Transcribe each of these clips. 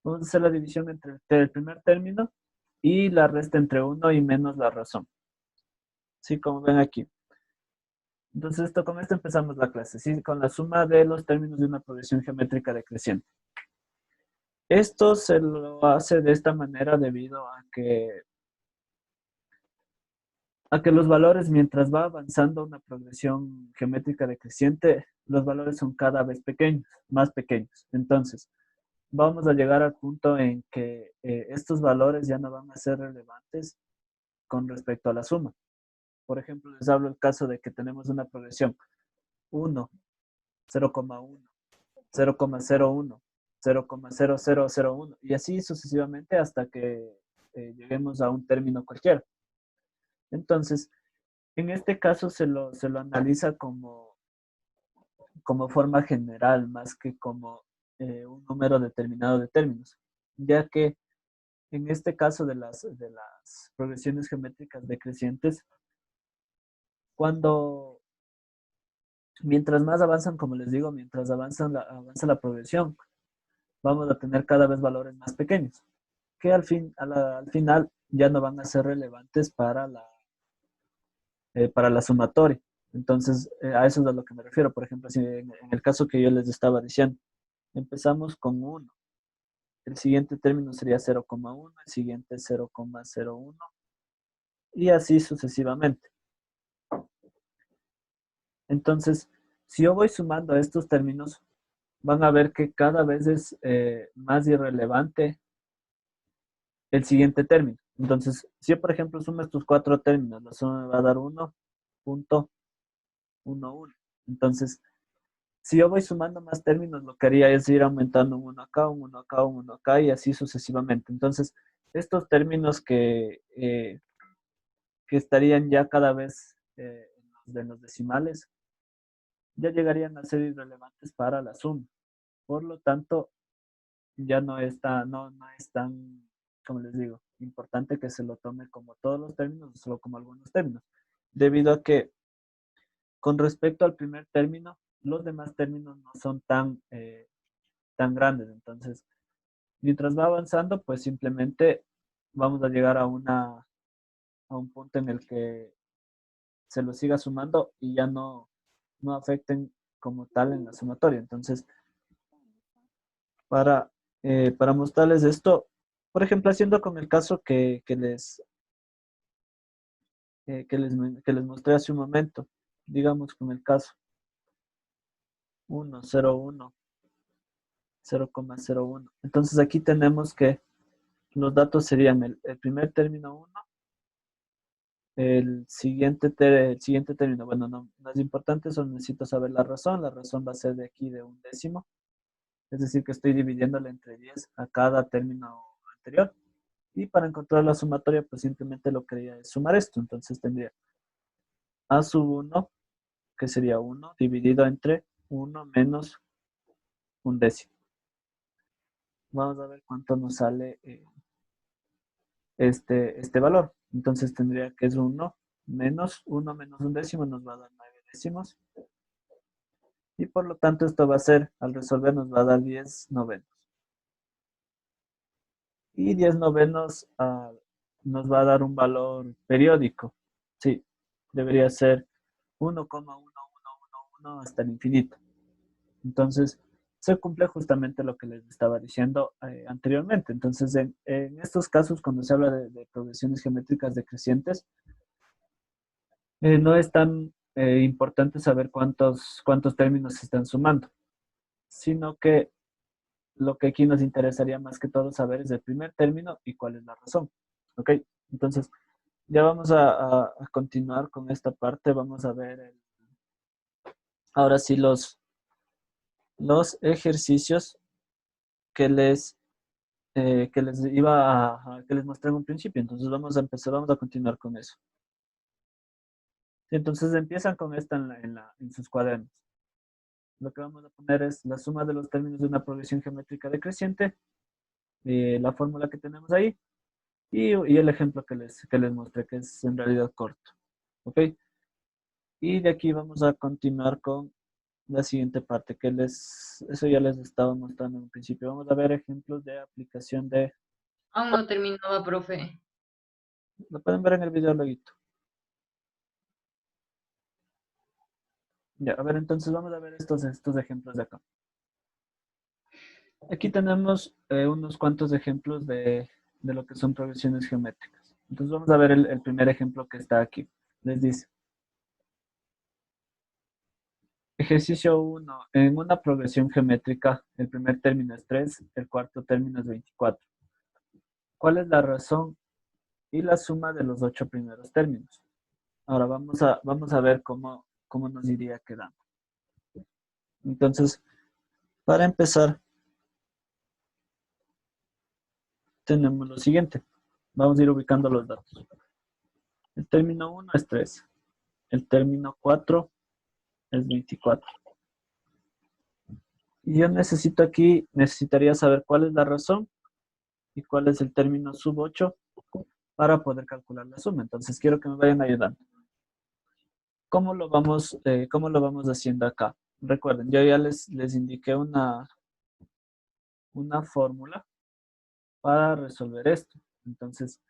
Vamos a hacer la división entre el primer término y la resta entre uno y menos la razón. Sí, como ven aquí. Entonces, con esto empezamos la clase, ¿sí? Con la suma de los términos de una progresión geométrica decreciente. Esto se lo hace de esta manera debido a que los valores, mientras va avanzando una progresión geométrica decreciente, los valores son cada vez pequeños, más pequeños. Entonces, vamos a llegar al punto en que estos valores ya no van a ser relevantes con respecto a la suma. Por ejemplo, les hablo el caso de que tenemos una progresión 1, 0,1, 0,01, 0,0001 y así sucesivamente hasta que lleguemos a un término cualquiera. Entonces, en este caso se lo analiza como forma general más que como un número determinado de términos, ya que en este caso de las progresiones geométricas decrecientes, cuando mientras más avanzan, como les digo, mientras avanza la progresión, vamos a tener cada vez valores más pequeños, que al final ya no van a ser relevantes para la sumatoria. Entonces, a eso es a lo que me refiero. Por ejemplo, si en el caso que yo les estaba diciendo, empezamos con 1. El siguiente término sería 0,1, el siguiente 0,01 y así sucesivamente. Entonces, si yo voy sumando estos términos, van a ver que cada vez es más irrelevante el siguiente término. Entonces, si yo, por ejemplo, sumo estos cuatro términos, la suma me va a dar 1,11. Entonces, si yo voy sumando más términos, lo que haría es ir aumentando un 1 acá, un 1 acá, un 1 acá y así sucesivamente. Entonces, estos términos que estarían ya cada vez de los decimales, ya llegarían a ser irrelevantes para la suma. Por lo tanto, ya no es tan, como les digo, importante que se lo tome como todos los términos o solo como algunos términos, debido a que con respecto al primer término, los demás términos no son tan grandes. Entonces, mientras va avanzando, pues simplemente vamos a llegar a un punto en el que se lo siga sumando y ya no afecten como tal en la sumatoria. Entonces, para, para mostrarles esto, por ejemplo, haciendo con el caso que les mostré hace un momento, digamos con el caso 1, 0, 1, 0,01. Entonces aquí tenemos que los datos serían el primer término 1, el siguiente término, bueno, no es importante, solo necesito saber la razón va a ser de aquí de un décimo, es decir, que estoy dividiéndole entre 10 a cada término anterior. Y para encontrar la sumatoria, pues simplemente lo que haría es sumar esto. Entonces tendría a sub 1, que sería 1, dividido entre 1 menos un décimo. Vamos a ver cuánto nos sale este valor. Entonces tendría que es 1 menos un décimo nos va a dar 9 décimos. Y por lo tanto esto va a ser, al resolver nos va a dar 10 novenos. Y 10 novenos nos va a dar un valor periódico. Sí, debería ser 1,1111 hasta el infinito. Entonces, se cumple justamente lo que les estaba diciendo anteriormente. Entonces, en estos casos, cuando se habla de progresiones geométricas decrecientes, no es tan importante saber cuántos términos se están sumando, sino que lo que aquí nos interesaría más que todo saber es el primer término y cuál es la razón. ¿Ok? Entonces, ya vamos a continuar con esta parte. Vamos a ver ahora sí los ejercicios que que les mostré en un principio. Entonces vamos a empezar, vamos a continuar con eso. Entonces empiezan con esta en sus cuadernos. Lo que vamos a poner es la suma de los términos de una progresión geométrica decreciente, la fórmula que tenemos ahí y el ejemplo que les mostré, que es en realidad corto. ¿Ok? Y de aquí vamos a continuar con la siguiente parte, eso ya les estaba mostrando en un principio. Vamos a ver ejemplos de aplicación de, Aún no terminaba, profe. lo pueden ver en el video luego. Ya, a ver, entonces vamos a ver estos ejemplos de acá. Aquí tenemos unos cuantos ejemplos de lo que son progresiones geométricas. Entonces vamos a ver el primer ejemplo que está aquí. Les dice, ejercicio 1. En una progresión geométrica, el primer término es 3, el cuarto término es 24. ¿Cuál es la razón y la suma de los 8 primeros términos? Ahora vamos a ver cómo nos iría quedando. Entonces, para empezar, tenemos lo siguiente. Vamos a ir ubicando los datos. El término 1 es 3. El término 4 es 24. Y yo necesitaría saber cuál es la razón y cuál es el término sub 8 para poder calcular la suma. Entonces quiero que me vayan ayudando. ¿Cómo lo vamos haciendo acá? Recuerden, yo ya les indiqué una fórmula para resolver esto. Entonces,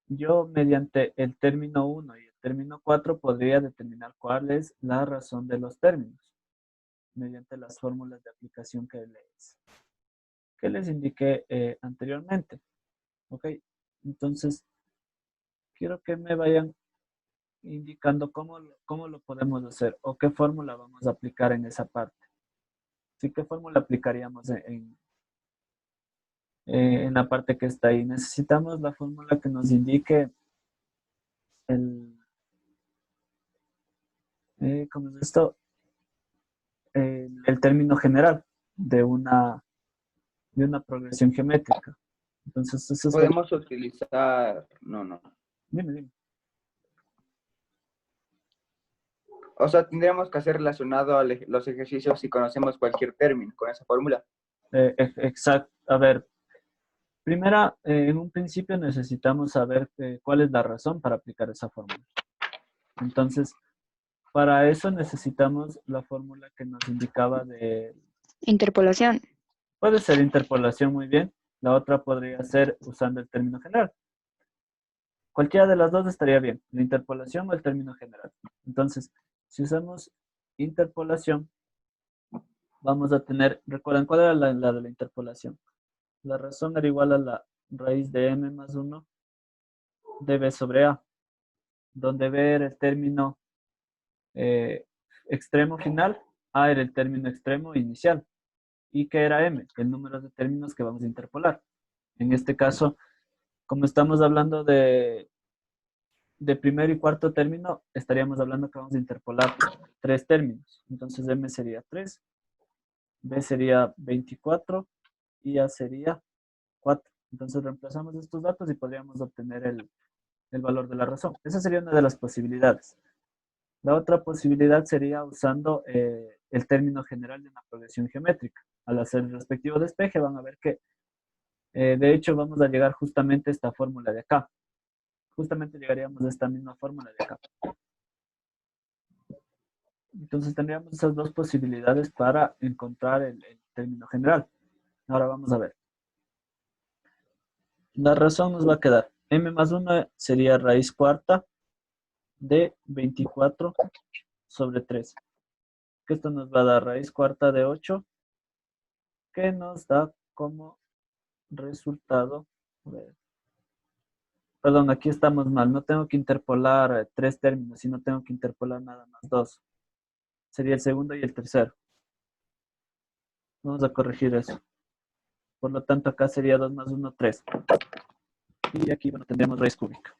yo mediante el término 1 y el término 4 podría determinar cuál es la razón de los términos mediante las fórmulas de aplicación que les indiqué anteriormente. ¿Ok? Entonces, quiero que me vayan indicando cómo lo podemos hacer o qué fórmula vamos a aplicar en esa parte. ¿Sí? ¿Qué fórmula aplicaríamos en la parte que está ahí? Necesitamos la fórmula que nos indique ¿cómo es esto? El término general de una progresión geométrica. Entonces, eso es... Podemos utilizar... No. Dime. O sea, tendríamos que hacer relacionado a los ejercicios si conocemos cualquier término con esa fórmula. Exacto. A ver, primera, en un principio necesitamos saber cuál es la razón para aplicar esa fórmula. Entonces, para eso necesitamos la fórmula que nos indicaba de... Interpolación. Puede ser interpolación, muy bien. La otra podría ser usando el término general. Cualquiera de las dos estaría bien, la interpolación o el término general. Entonces, si usamos interpolación, vamos a tener, recuerden, ¿cuál era la de la interpolación? La razón era igual a la raíz de m más 1 de b sobre a, donde b era el término extremo final, a era el término extremo inicial, y que era m, el número de términos que vamos a interpolar. En este caso, como estamos hablando de primer y cuarto término, estaríamos hablando que vamos a interpolar 3 términos. Entonces m sería 3, b sería 24 y a sería 4. Entonces reemplazamos estos datos y podríamos obtener el valor de la razón. Esa sería una de las posibilidades. La otra posibilidad sería usando el término general de una progresión geométrica. Al hacer el respectivo despeje van a ver que de hecho vamos a llegar justamente a esta fórmula de acá. Justamente llegaríamos a esta misma fórmula de acá. Entonces tendríamos esas dos posibilidades para encontrar el término general. Ahora vamos a ver. La razón nos va a quedar m más 1 sería raíz cuarta de 24 sobre 3. Que esto nos va a dar raíz cuarta de 8, que nos da como resultado... Perdón, aquí estamos mal. No tengo que interpolar 3 términos, sino tengo que interpolar nada más 2. Sería el segundo y el tercero. Vamos a corregir eso. Por lo tanto, acá sería 2 más 1, 3. Y aquí, bueno, tendríamos raíz cúbica.